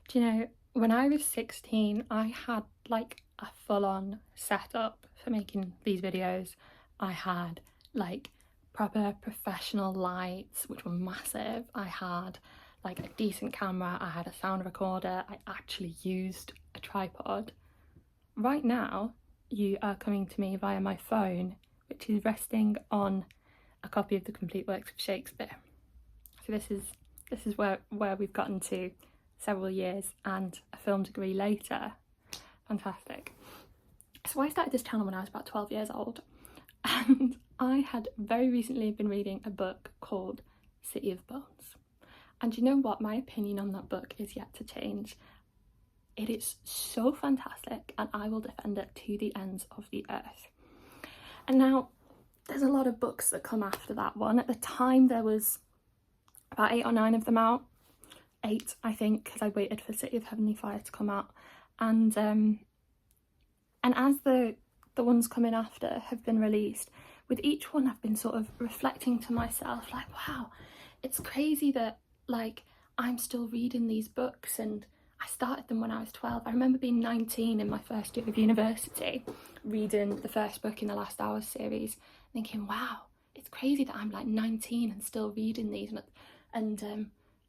Do you know, when I was 16, I had like a full-on setup for making these videos. I had like proper professional lights, which were massive. I had like a decent camera. I had a sound recorder. I actually used a tripod. Right now, you are coming to me via my phone, which is resting on a copy of the complete works of Shakespeare. So this is where we've gotten to several years and a film degree later. Fantastic. So I started this channel when I was about 12 years old, and I had very recently been reading a book called City of Bones. And you know what? My opinion on that book is yet to change. It is so fantastic, and I will defend it to the ends of the earth. And now, there's a lot of books that come after that one. At the time, there was about 8 or 9 of them out. 8, I think, because I waited for City of Heavenly Fire to come out. And as the ones coming after have been released, with each one I've been sort of reflecting to myself, like, wow, it's crazy that, like, I'm still reading these books, and I started them when I was 12. I remember being 19 in my first year of university, reading the first book in the Last Hours series, thinking, wow, it's crazy that I'm like 19 and still reading these, and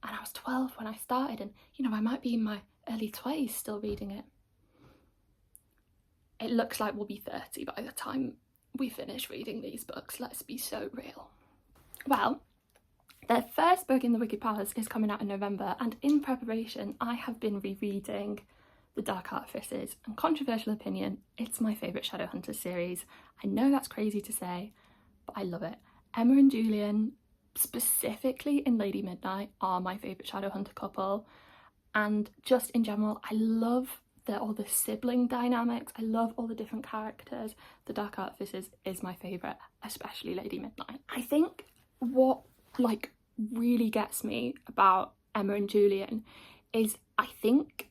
I was 12 when I started, and you know, I might be in my early 20s still reading it. It looks like we'll be 30 by the time we finish reading these books, let's be so real. Well, the first book in the Wicked Powers is coming out in November, and in preparation I have been rereading the Dark Artifices, and controversial opinion, it's my favourite Shadowhunter series. I know that's crazy to say, but I love it. Emma and Julian, specifically in Lady Midnight, are my favourite Shadowhunter couple, and just in general I love all the sibling dynamics. I love all the different characters. The Dark Artifices is my favourite, especially Lady Midnight. I think what like really gets me about Emma and Julian is, I think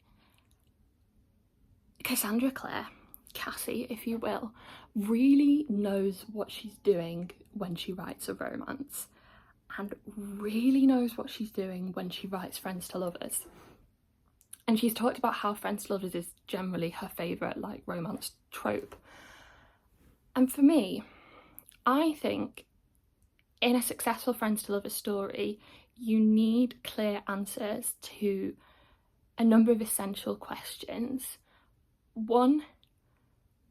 Cassandra Clare, Cassie if you will, really knows what she's doing when she writes a romance, and really knows what she's doing when she writes friends to lovers. And she's talked about how friends to lovers is generally her favourite like romance trope. And for me, I think in a successful friends to lovers story, you need clear answers to a number of essential questions. One,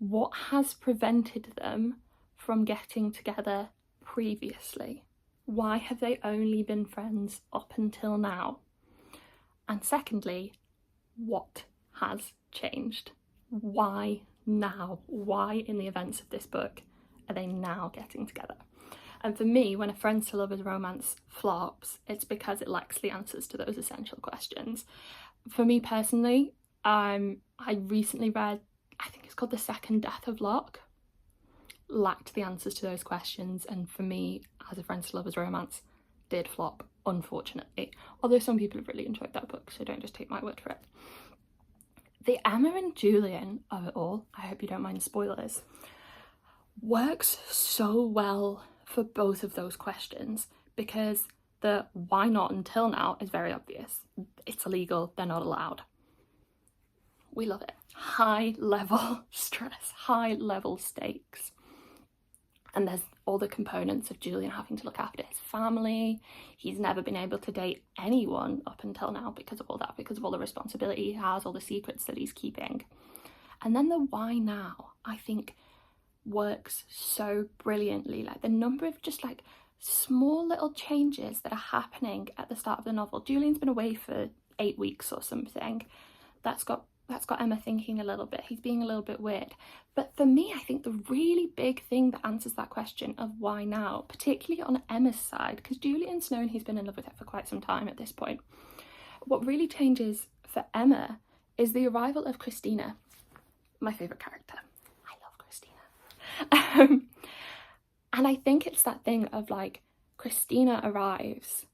what has prevented them from getting together previously? Why have they only been friends up until now? And secondly, what has changed? Why now? Why in the events of this book are they now getting together? And for me, when a friends to lovers romance flops, it's because it lacks the answers to those essential questions. For me personally, I recently read, I think it's called The Second Death of Locke, lacked the answers to those questions, and for me, as a friends to lovers romance, did flop, unfortunately. Although some people have really enjoyed that book, so don't just take my word for it. The Emma and Julian of it all, I hope you don't mind spoilers, works so well for both of those questions, because the why not until now is very obvious. It's illegal, they're not allowed. We love it. High level stress, high level stakes. And there's all the components of Julian having to look after his family. He's never been able to date anyone up until now because of all that, because of all the responsibility he has, all the secrets that he's keeping. And then the why now, I think, works so brilliantly. Like the number of just like small little changes that are happening at the start of the novel. Julian's been away for 8 weeks or something. That's got Emma thinking a little bit. He's being a little bit weird. But for me, I think the really big thing that answers that question of why now, particularly on Emma's side, because Julian's known he's been in love with her for quite some time at this point, what really changes for Emma is the arrival of Christina, my favourite character. I love Christina. And I think it's that thing of like, Christina arrives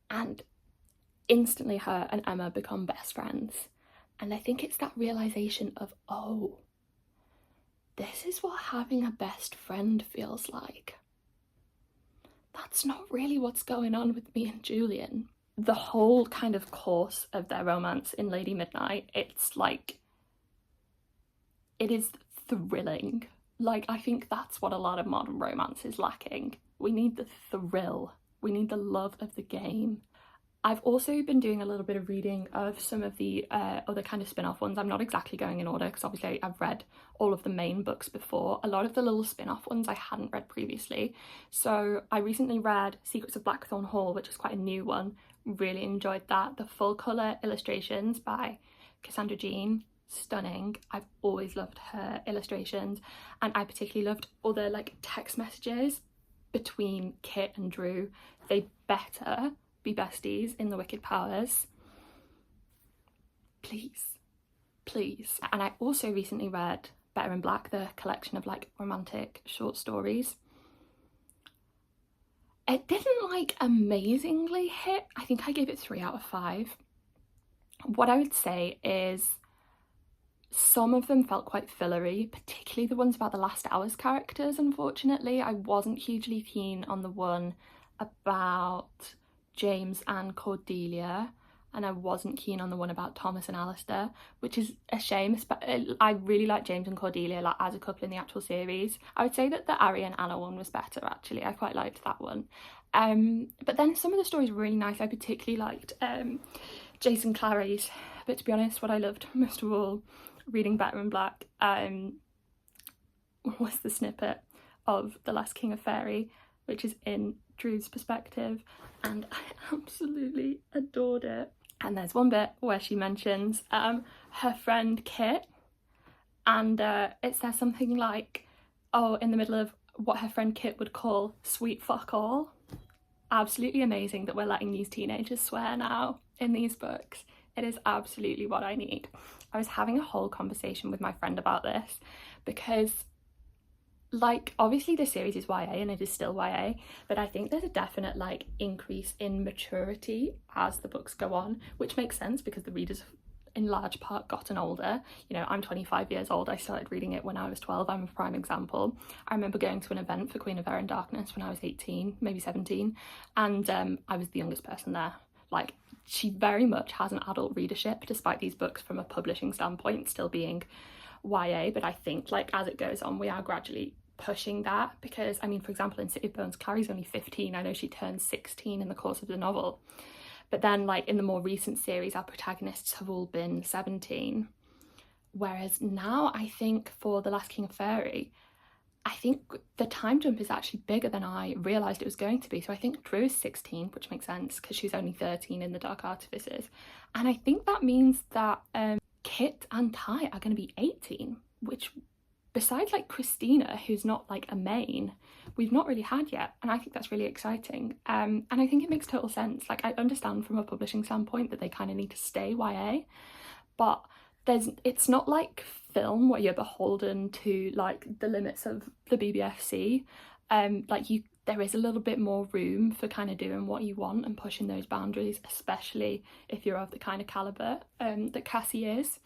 and instantly her and Emma become best friends. And I think it's that realisation of, oh, this is what having a best friend feels like. That's not really what's going on with me and Julian. the whole kind of course of their romance in Lady Midnight, it's like, it is thrilling. Like, I think that's what a lot of modern romance is lacking. We need the thrill. We need the love of the game. I've also been doing a little bit of reading of some of the other kind of spin-off ones. I'm not exactly going in order because obviously I've read all of the main books before. A lot of the little spin-off ones I hadn't read previously. So I recently read Secrets of Blackthorn Hall, which is quite a new one. Really enjoyed that. The full colour illustrations by Cassandra Jean, stunning. I've always loved her illustrations, and I particularly loved all the like text messages between Kit and Drew. They better be besties in the Wicked Powers. Please, please. And I also recently read Better in Black, the collection of like romantic short stories. It didn't like amazingly hit. I think I gave it 3 out of 5. What I would say is some of them felt quite fillery, particularly the ones about the Last Hours characters, unfortunately. I wasn't hugely keen on the one about James and Cordelia, and I wasn't keen on the one about Thomas and Alistair, which is a shame. I really like James and Cordelia like as a couple in the actual series. I would say that the Ari and Anna one was better actually. I quite liked that one. But then some of the stories were really nice. I particularly liked Jason Clary's, but to be honest, what I loved most of all reading Better in Black was the snippet of The Last King of Fairy, which is in Drew's perspective, and I absolutely adored it. And there's one bit where she mentions her friend Kit, and it says something like, oh, in the middle of what her friend Kit would call sweet fuck all. Absolutely amazing that we're letting these teenagers swear now in these books. It is absolutely what I need. I was having a whole conversation with my friend about this because, like, obviously this series is YA and it is still YA, but I think there's a definite like increase in maturity as the books go on, which makes sense because the readers have in large part gotten older. You know, I'm 25 years old. I started reading it when I was 12. I'm a prime example. I remember going to an event for Queen of Air and Darkness when I was 18, maybe 17, and I was the youngest person there. Like, she very much has an adult readership despite these books from a publishing standpoint still being YA, but I think like as it goes on we are gradually pushing that, because I mean, for example, in City of Bones, Carrie's only 15. I know she turns 16 in the course of the novel, but then like in the more recent series our protagonists have all been 17, whereas now I think for The Last King of Fairy, I think the time jump is actually bigger than I realised it was going to be. So I think Drew is 16, which makes sense because she's only 13 in the Dark Artifices, and I think that means that Kit and Ty are going to be 18, which besides like Christina, who's not like a main, we've not really had yet, and I think that's really exciting. And I think it makes total sense. Like, I understand from a publishing standpoint that they kind of need to stay YA, but it's not like film where you're beholden to like the limits of the BBFC. There is a little bit more room for kind of doing what you want and pushing those boundaries, especially if you're of the kind of caliber that Cassie is.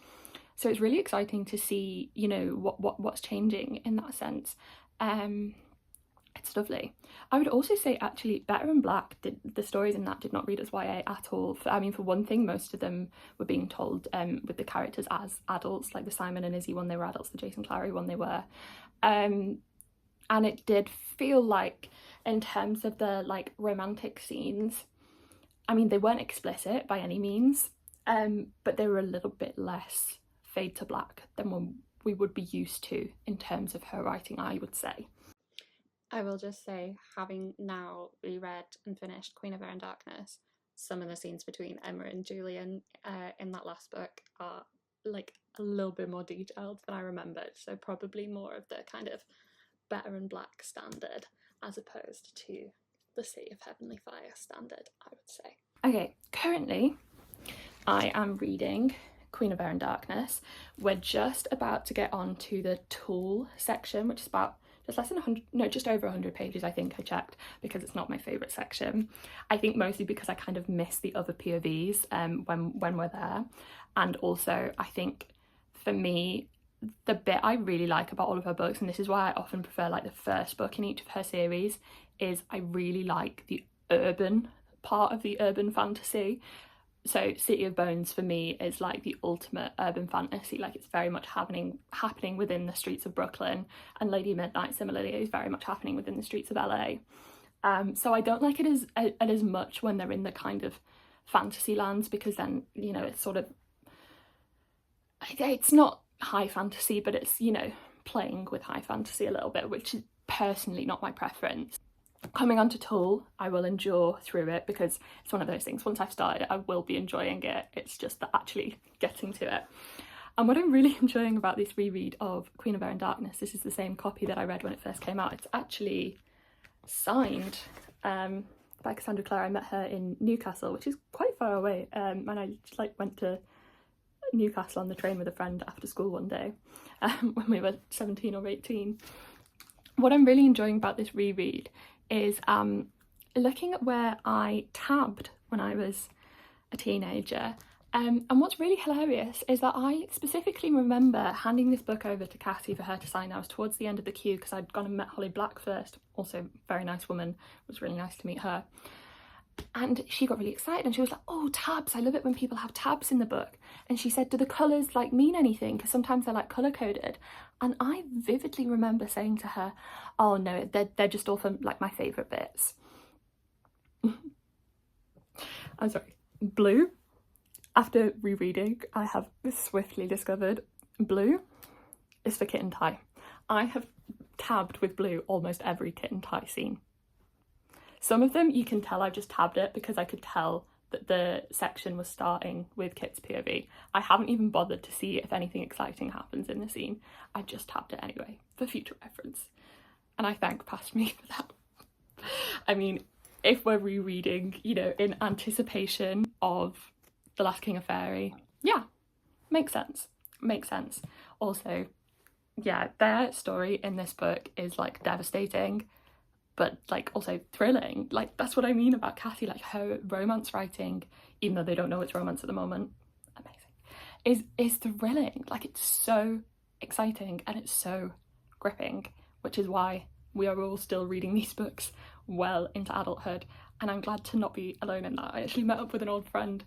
So it's really exciting to see, you know, what's changing in that sense. It's lovely. I would also say actually Better in Black, the stories in that did not read as YA at all. For one thing, most of them were being told with the characters as adults, like the Simon and Izzy one, they were adults, the Jason Clary one, they were. And it did feel like, in terms of the like romantic scenes, I mean, they weren't explicit by any means, but they were a little bit less fade to black than what we would be used to in terms of her writing, I would say. I will just say, having now reread and finished Queen of Air and Darkness, some of the scenes between Emma and Julian in that last book are like a little bit more detailed than I remembered, so probably more of the kind of Better in Black standard as opposed to the City of Heavenly Fire standard, I would say. Okay, currently I am reading Queen of Air and Darkness. We're just about to get on to the Tool section, which is about just less than 100, no, just over 100 pages, I think I checked, because it's not my favourite section. I think mostly because I kind of miss the other POVs when we're there. And also, I think for me, the bit I really like about all of her books, and this is why I often prefer like the first book in each of her series, is I really like the urban part of the urban fantasy. So City of Bones for me is like the ultimate urban fantasy, like it's very much happening within the streets of Brooklyn, and Lady Midnight similarly is very much happening within the streets of LA. So I don't like it as much when they're in the kind of fantasy lands, because then, you know, it's sort of, it's not high fantasy, but it's, you know, playing with high fantasy a little bit, which is personally not my preference. Coming on to Tool, I will endure through it, because it's one of those things, once I've started it, I will be enjoying it. It's just that actually getting to it. And what I'm really enjoying about this reread of Queen of Air and Darkness, this is the same copy that I read when it first came out. It's actually signed by Cassandra Clare. I met her in Newcastle, which is quite far away, and I just like went to Newcastle on the train with a friend after school one day when we were 17 or 18. What I'm really enjoying about this reread is looking at where I tabbed when I was a teenager. And what's really hilarious is that I specifically remember handing this book over to Cassie for her to sign. I was towards the end of the queue because I'd gone and met Holly Black first, also a very nice woman. It was really nice to meet her. And she got really excited and she was like, oh, tabs, I love it when people have tabs in the book. And she said, do the colours like mean anything? Because sometimes they're like colour coded. And I vividly remember saying to her, oh no, they're just all from like my favourite bits. I'm sorry, blue. After rereading, I have swiftly discovered blue is for kitten tie. I have tabbed with blue almost every kitten tie scene. Some of them you can tell I've just tabbed it because I could tell that the section was starting with Kit's POV. I haven't even bothered to see if anything exciting happens in the scene. I just tabbed it anyway for future reference. And I thank past me for that. I mean, if we're rereading, you know, in anticipation of The Last King of Fairy, yeah, makes sense. Makes sense. Also, yeah, their story in this book is like devastating, but like also thrilling. Like that's what I mean about Cassie, like her romance writing, even though they don't know it's romance at the moment, amazing, is thrilling. Like it's so exciting and it's so gripping, which is why we are all still reading these books well into adulthood. And I'm glad to not be alone in that. I actually met up with an old friend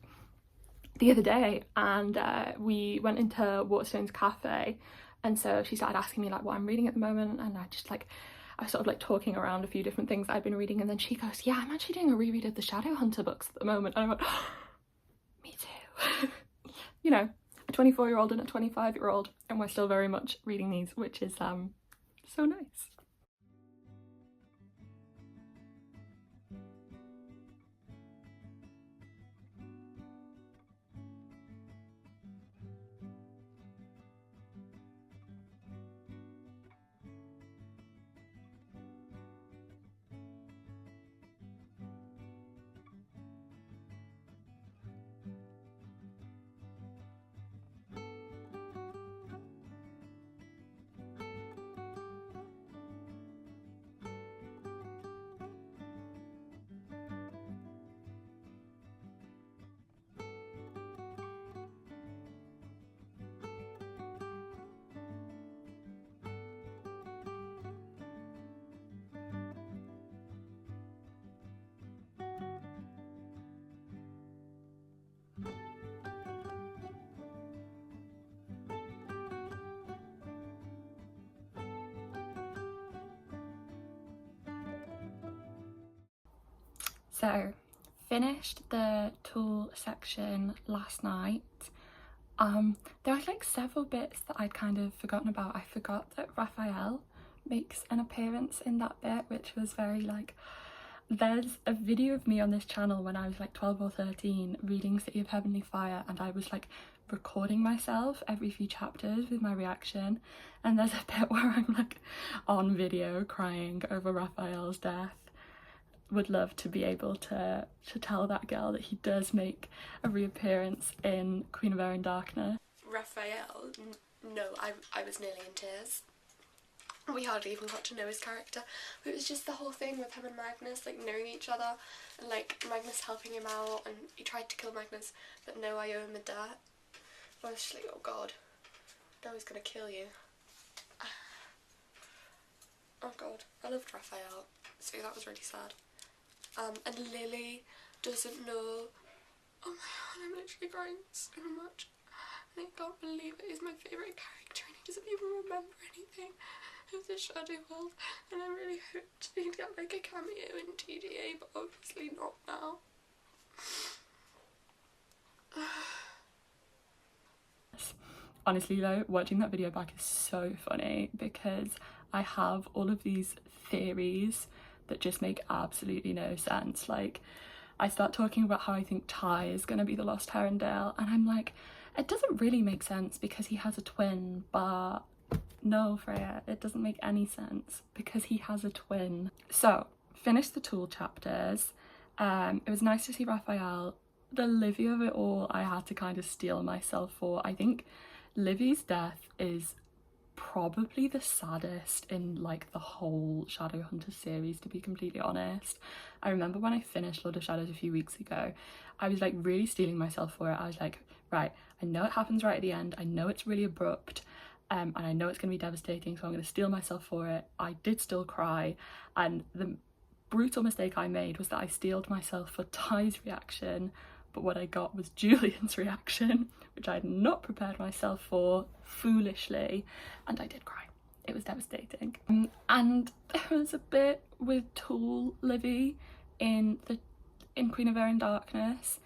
the other day and we went into Waterstone's cafe, and so she started asking me like what I'm reading at the moment, and I was sort of like talking around a few different things I've been reading, and then she goes, yeah, I'm actually doing a reread of the Shadowhunter books at the moment. And I went, oh, me too. You know, a 24-year-old and a 25-year-old, and we're still very much reading these, which is so nice. So, finished the Tool section last night. There was like several bits that I'd kind of forgotten about. I forgot that Raphael makes an appearance in that bit, which was very like, there's a video of me on this channel when I was like 12 or 13 reading City of Heavenly Fire, and I was like recording myself every few chapters with my reaction, and there's a bit where I'm like on video crying over Raphael's death. Would love to be able to tell that girl that he does make a reappearance in Queen of Air and Darkness. Raphael, no, I was nearly in tears. We hardly even got to know his character, but it was just the whole thing with him and Magnus, like knowing each other, and like Magnus helping him out, and he tried to kill Magnus, but no, I owe him a debt. I was just like, oh god, no, he's gonna kill you. Oh god, I loved Raphael, so that was really sad. And Lily, doesn't know. Oh my god, I'm literally crying so much. I can't believe it. He's my favourite character and he doesn't even remember anything of the Shadow World, and I really hoped he'd get like a cameo in TDA, but obviously not now. Honestly though, watching that video back is so funny because I have all of these theories that just make absolutely no sense. Like, I start talking about how I think Ty is going to be the lost Herondale, and I'm like, it doesn't really make sense because he has a twin, but no, Freya, it doesn't make any sense because he has a twin. So, finished the Tool chapters. It was nice to see Raphael. The Livy of it all, I had to kind of steel myself for. I think Livy's death is probably the saddest in like the whole Shadowhunter series, to be completely honest. I remember when I finished Lord of Shadows a few weeks ago, I was like really steeling myself for it. I was like, right, I know it happens right at the end, I know it's really abrupt, and I know it's going to be devastating, so I'm going to steel myself for it. I did still cry, and the brutal mistake I made was that I steeled myself for Ty's reaction, but what I got was Julian's reaction, which I had not prepared myself for, foolishly, and I did cry. It was devastating. And there was a bit with Tool Livy in Queen of Air and Darkness,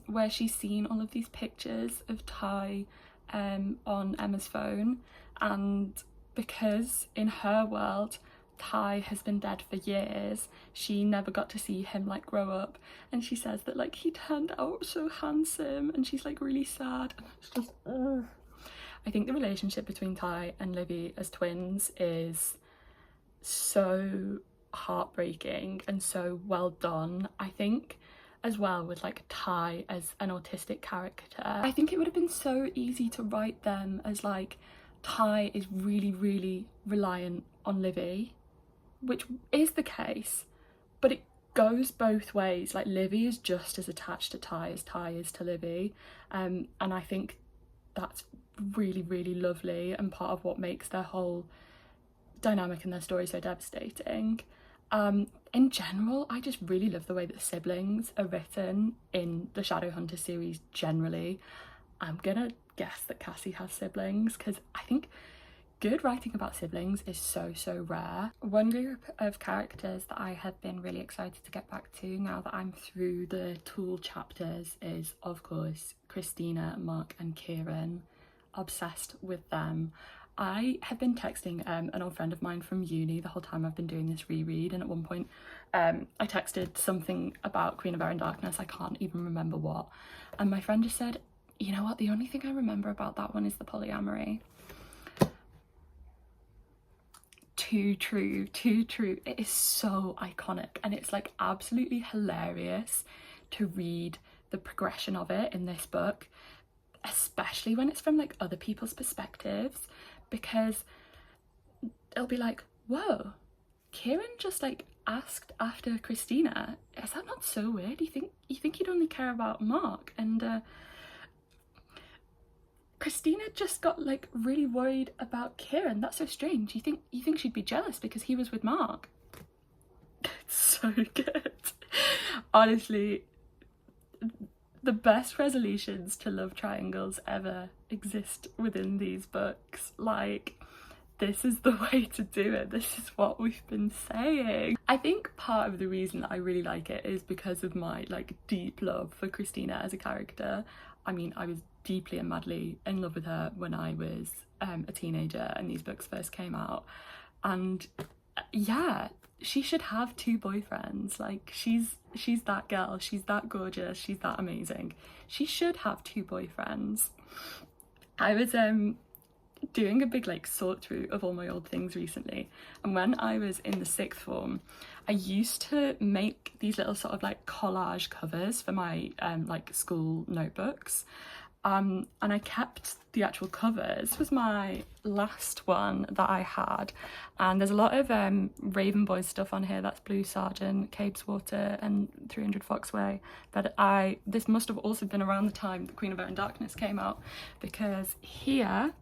where she's seen all of these pictures of Ty on Emma's phone, and because in her world Ty has been dead for years, she never got to see him like grow up, and she says that like he turned out so handsome, and she's like really sad, and it's just I think the relationship between Ty and Livy as twins is so heartbreaking and so well done. I think as well with like Ty as an autistic character, I think it would have been so easy to write them as like Ty is really, really reliant on Livy, which is the case, but it goes both ways. Like, Livy is just as attached to Ty as Ty is to Livy, and I think that's really, really lovely and part of what makes their whole dynamic and their story so devastating. In general, I just really love the way that siblings are written in the Shadowhunter series generally. I'm gonna guess that Cassie has siblings because I think good writing about siblings is so rare. One group of characters that I have been really excited to get back to now that I'm through the Tool chapters is, of course, Christina, Mark and Kieran. Obsessed with them. I have been texting an old friend of mine from uni the whole time I've been doing this reread, and at one point I texted something about Queen of Air and Darkness, I can't even remember what, and my friend just said, you know what, the only thing I remember about that one is the polyamory. Too true, too true. It is so iconic, and it's like absolutely hilarious to read the progression of it in this book, especially when it's from like other people's perspectives, because it'll be like, whoa, Kieran just like asked after Christina, is that not so weird? You think he'd only care about Mark, and Christina just got like really worried about Kieran. That's so strange. You think she'd be jealous because he was with Mark? It's so good. Honestly, the best resolutions to love triangles ever exist within these books. Like, this is the way to do it. This is what we've been saying. I think part of the reason that I really like it is because of my like deep love for Christina as a character. I mean, I was deeply and madly in love with her when I was a teenager and these books first came out, and yeah, she should have 2 boyfriends. Like, she's that girl, she's that gorgeous, she's that amazing. She should have 2 boyfriends. I was doing a big like sort through of all my old things recently, and when I was in the 6th form I used to make these little sort of like collage covers for my like school notebooks, and I kept the actual covers. This was my last one that I had, and there's a lot of Raven Boys stuff on here. That's Blue Sergeant, Cabe's Water and 300 Foxway, but this must have also been around the time that Queen of Air and Darkness came out, because here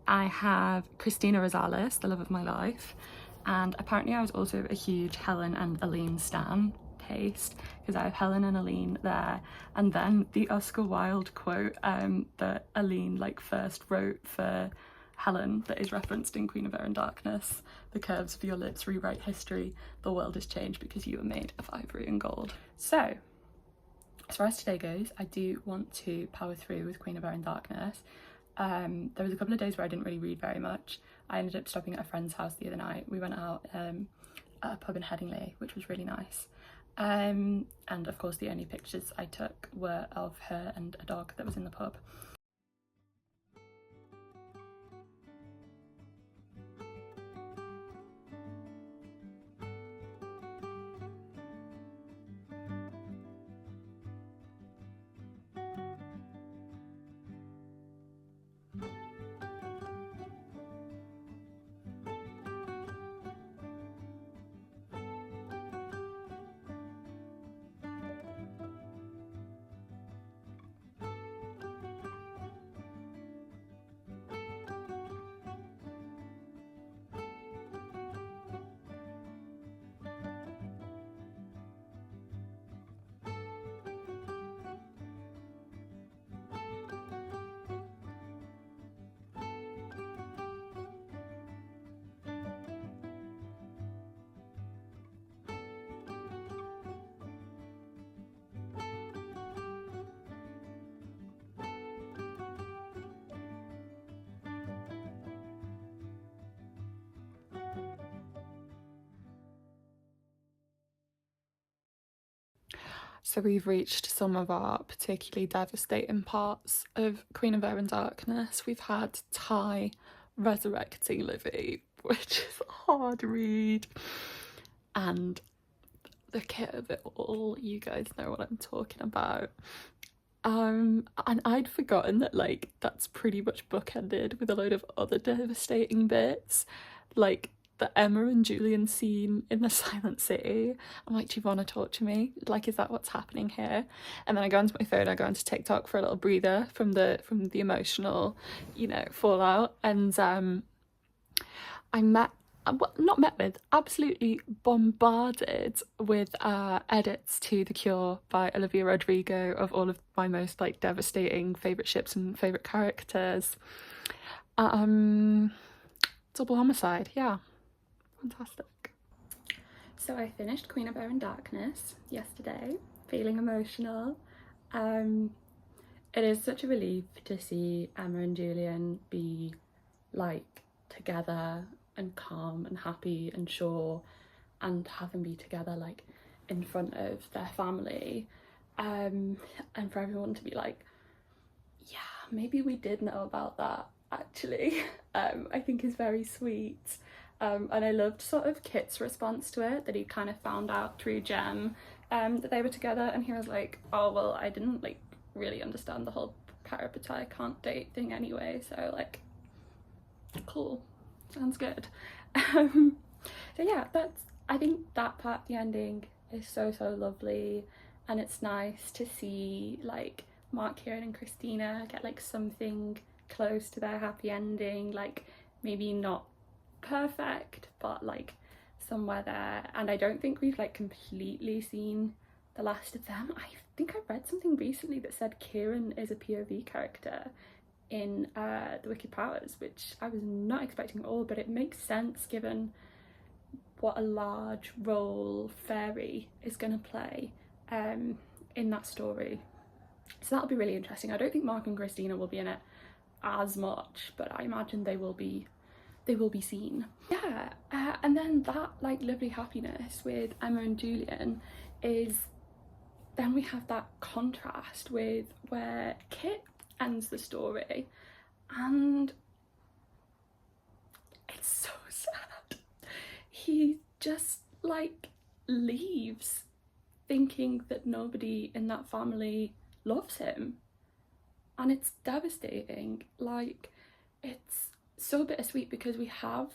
I have Christina Rosales, the love of my life, and apparently I was also a huge Helen and Aline stan. taste, because I have Helen and Aline there, and then the Oscar Wilde quote that Aline like first wrote for Helen that is referenced in Queen of Air and Darkness: the curves of your lips rewrite history, the world has changed because you were made of ivory and gold. So as far as today goes, I do want to power through with Queen of Air and Darkness. There was a couple of days where I didn't really read very much. I ended up stopping at a friend's house the other night. We went out at a pub in Headingley, which was really nice. And of course the only pictures I took were of her and a dog that was in the pub. So we've reached some of our particularly devastating parts of Queen of Air and Darkness. We've had Ty resurrecting Livy, which is a hard read, and the kit of it all, you guys know what I'm talking about. And I'd forgotten that like that's pretty much bookended with a load of other devastating bits, like the Emma and Julian scene in the Silent City. I'm like, do you want to talk to me? Like, is that what's happening here? And then I go onto my phone, I go onto TikTok for a little breather from the emotional, you know, fallout. And absolutely bombarded with edits to The Cure by Olivia Rodrigo of all of my most like devastating favourite ships and favourite characters. Double homicide, yeah. Fantastic. So I finished Queen of Air and Darkness yesterday, feeling emotional. It is such a relief to see Emma and Julian be like together and calm and happy and sure, and have them be together like in front of their family, and for everyone to be like, yeah, maybe we did know about that actually. I think is very sweet. And I loved sort of Kit's response to it, that he kind of found out through Jem that they were together, and he was like, oh well, I didn't like really understand the whole I can't date thing anyway, so like cool, sounds good. So yeah, I think that part, the ending, is so lovely, and it's nice to see like Mark, Kieran and Christina get like something close to their happy ending, like maybe not perfect but like somewhere there. And I don't think we've like completely seen the last of them. I think I read something recently that said Kieran is a POV character in The Wicked Powers, which I was not expecting at all, but it makes sense given what a large role Fairy is going to play in that story. So that'll be really interesting. I don't think Mark and Christina will be in it as much, but I imagine they will be seen. Yeah, and then that like lovely happiness with Emma and Julian is, then we have that contrast with where Kit ends the story, and it's so sad. He just like leaves thinking that nobody in that family loves him, and it's devastating. Like, it's so bittersweet because we have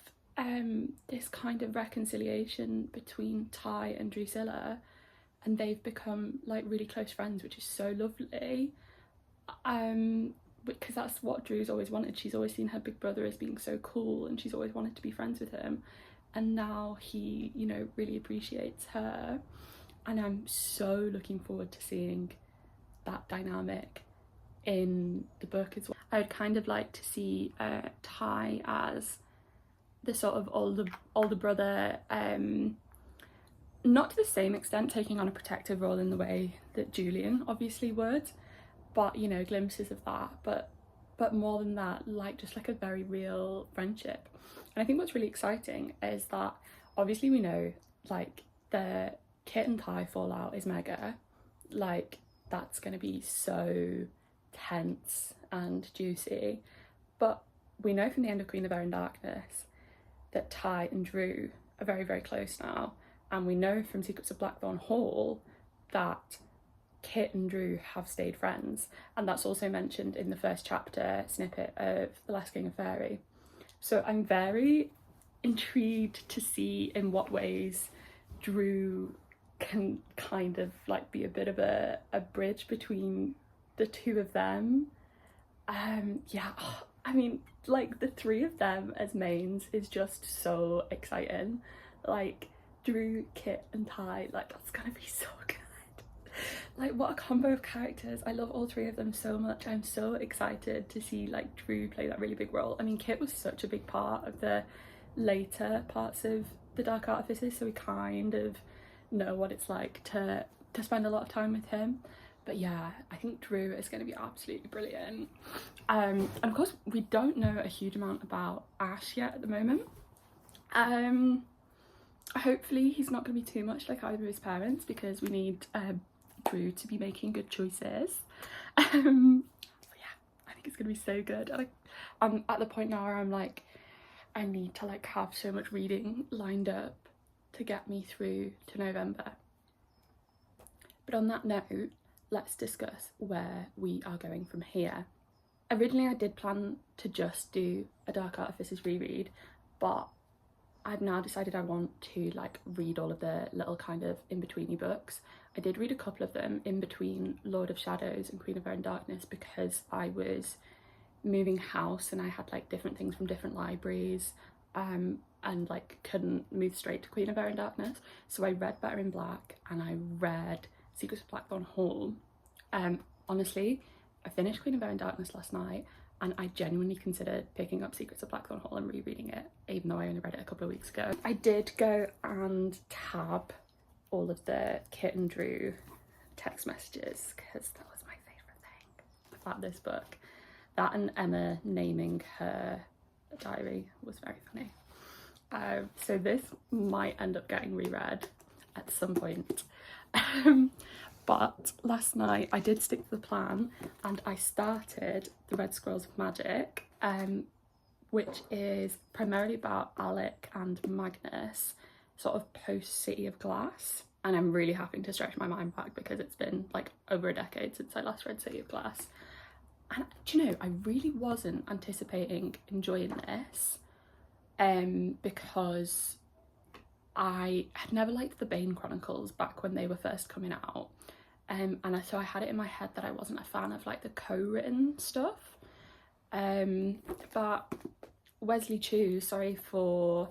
this kind of reconciliation between Ty and Drusilla, and they've become like really close friends, which is so lovely, because that's what Drew's always wanted. She's always seen her big brother as being so cool, and she's always wanted to be friends with him, and now he, you know, really appreciates her. and I'm so looking forward to seeing that dynamic in the book as well. I would kind of like to see Ty as the sort of older brother, not to the same extent taking on a protective role in the way that Julian obviously would, but you know, glimpses of that, but more than that, like just like a very real friendship. And I think what's really exciting is that obviously we know like the Kit and Ty fallout is mega, like that's going to be so tense and juicy, but we know from the end of Queen of Air and Darkness that Ty and Drew are very, very close now, and we know from Secrets of Blackthorn Hall that Kit and Drew have stayed friends, and that's also mentioned in the first chapter snippet of The Last King of Fairy. So I'm very intrigued to see in what ways Drew can kind of like be a bit of a bridge between the two of them. Yeah, I mean, like the three of them as mains is just so exciting. Like Drew, Kit and Ty, like that's gonna be so good. Like what a combo of characters. I love all three of them so much. I'm so excited to see like Drew play that really big role. I mean, Kit was such a big part of the later parts of the Dark Artifices, so we kind of know what it's like to spend a lot of time with him. But yeah, I think Drew is going to be absolutely brilliant. And of course we don't know a huge amount about Ash yet at the moment. Hopefully he's not going to be too much like either of his parents, because we need Drew to be making good choices. But yeah, I think it's going to be so good. And I'm at the point now where I'm like, I need to like have so much reading lined up to get me through to November. But on that note, let's discuss where we are going from here. Originally I did plan to just do a Dark Artifices reread, but I've now decided I want to like read all of the little kind of in-betweeny books. I did read a couple of them in between Lord of Shadows and Queen of Air and Darkness, because I was moving house and I had like different things from different libraries, and like couldn't move straight to Queen of Air and Darkness. So I read Better in Black and I read Secrets of Blackthorn Hall. Honestly, I finished Queen of Air and Darkness last night, and I genuinely considered picking up Secrets of Blackthorn Hall and rereading it, even though I only read it a couple of weeks ago. I did go and tab all of the Kit and Drew text messages, because that was my favourite thing about this book. That and Emma naming her diary was very funny. So this might end up getting reread at some point. But last night I did stick to the plan and I started The Red Scrolls of Magic, which is primarily about Alec and Magnus, sort of post City of Glass. And I'm really having to stretch my mind back because it's been like over a decade since I last read City of Glass. And do you know, I really wasn't anticipating enjoying this, because I had never liked the Bane Chronicles back when they were first coming out, so I had it in my head that I wasn't a fan of like the co-written stuff, but Wesley Chu, sorry for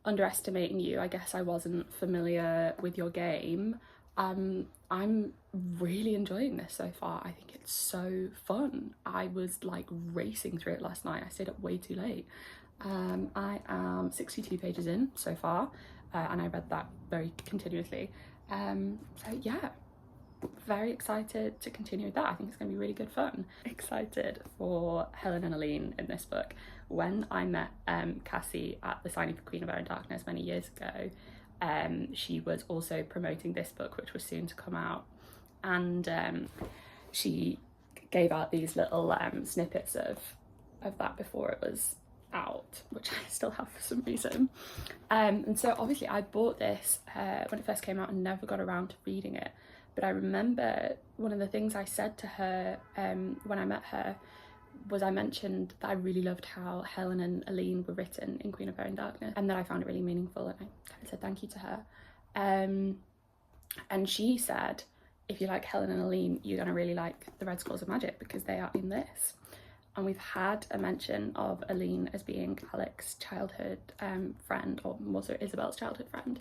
underestimating you, I guess I wasn't familiar with your game. I'm really enjoying this so far. I think it's so fun. I was like racing through it last night. I stayed up way too late. I am 62 pages in so far, and I read that very continuously. So yeah, very excited to continue with that. I think it's going to be really good fun. Excited for Helen and Aline in this book. When I met Cassie at the signing for Queen of Air and Darkness many years ago, she was also promoting this book, which was soon to come out, and she gave out these little snippets of that before it was out, which I still have for some reason. And so obviously I bought this when it first came out and never got around to reading it. But I remember one of the things I said to her when I met her was I mentioned that I really loved how Helen and Aline were written in Queen of Air and Darkness, and that I found it really meaningful, and I kind of said thank you to her. And she said, if you like Helen and Aline, you're going to really like The Red Scrolls of Magic, because they are in this. And we've had a mention of Aline as being Alec's childhood friend, or more so Isabel's childhood friend.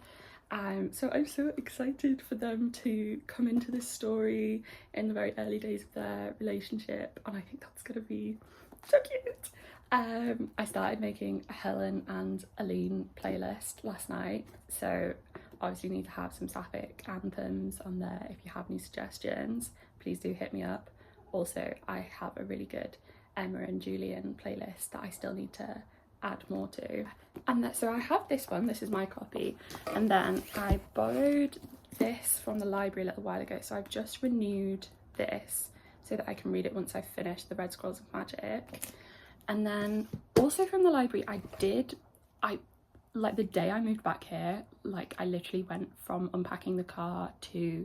So I'm so excited for them to come into this story in the very early days of their relationship, and I think that's gonna be so cute. I started making a Helen and Aline playlist last night, so obviously need to have some sapphic anthems on there. If you have any suggestions, please do hit me up. Also, I have a really good Emma and Julian playlist that I still need to add more to. And so I have this one, this is my copy, and then I borrowed this from the library a little while ago, so I've just renewed this so that I can read it once I've finished the Red Scrolls of Magic. And then also from the library, I like the day I moved back here, like I literally went from unpacking the car to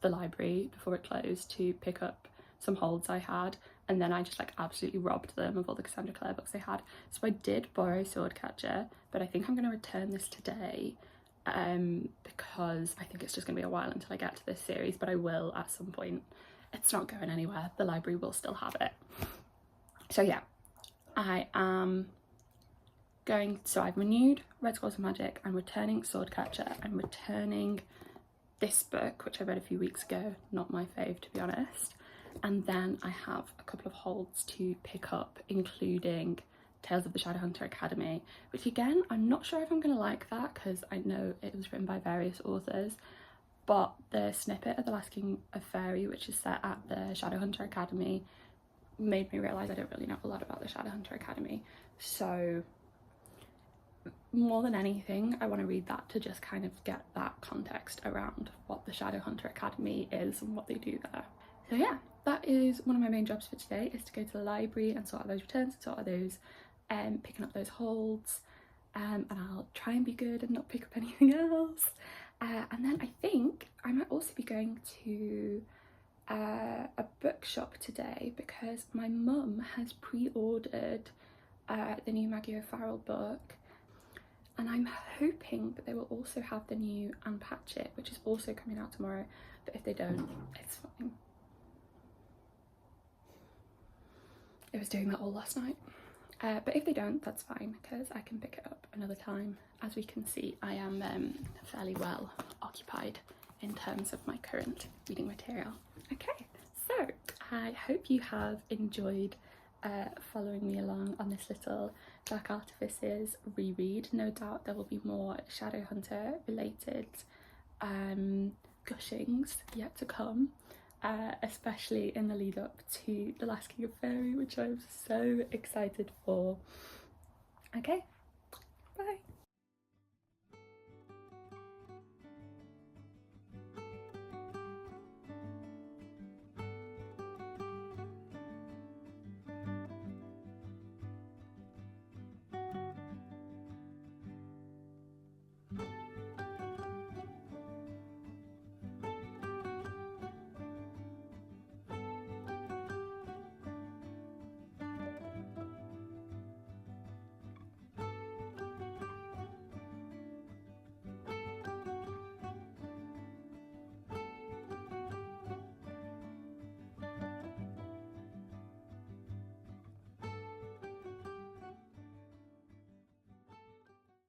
the library before it closed to pick up some holds I had, and then I just like absolutely robbed them of all the Cassandra Clare books they had. So I did borrow Swordcatcher, but I think I'm going to return this today because I think it's just going to be a while until I get to this series, but I will at some point. It's not going anywhere, the library will still have it. So yeah, I am going, so I've renewed Red Scrolls of Magic, I'm returning Swordcatcher, I'm returning this book, which I read a few weeks ago, not my fave to be honest. And then I have a couple of holds to pick up, including Tales of the Shadowhunter Academy, which again, I'm not sure if I'm going to like that because I know it was written by various authors, but the snippet of The Last King of Fairy, which is set at the Shadowhunter Academy, made me realise I don't really know a lot about the Shadowhunter Academy. So more than anything, I want to read that to just kind of get that context around what the Shadowhunter Academy is and what they do there. So yeah, that is one of my main jobs for today, is to go to the library and sort out those returns, and sort out those picking up those holds, and I'll try and be good and not pick up anything else. And then I think I might also be going to a bookshop today because my mum has pre-ordered the new Maggie O'Farrell book, and I'm hoping that they will also have the new Unpatch It, which is also coming out tomorrow, but if they don't, it's fine. It was doing that all last night. But if they don't, that's fine, because I can pick it up another time. As we can see, I am fairly well occupied in terms of my current reading material. Okay, so I hope you have enjoyed following me along on this little Dark Artifices reread. No doubt there will be more Shadowhunter related gushings yet to come. Especially in the lead up to The Last King of Fairy, which I'm so excited for. Okay, bye.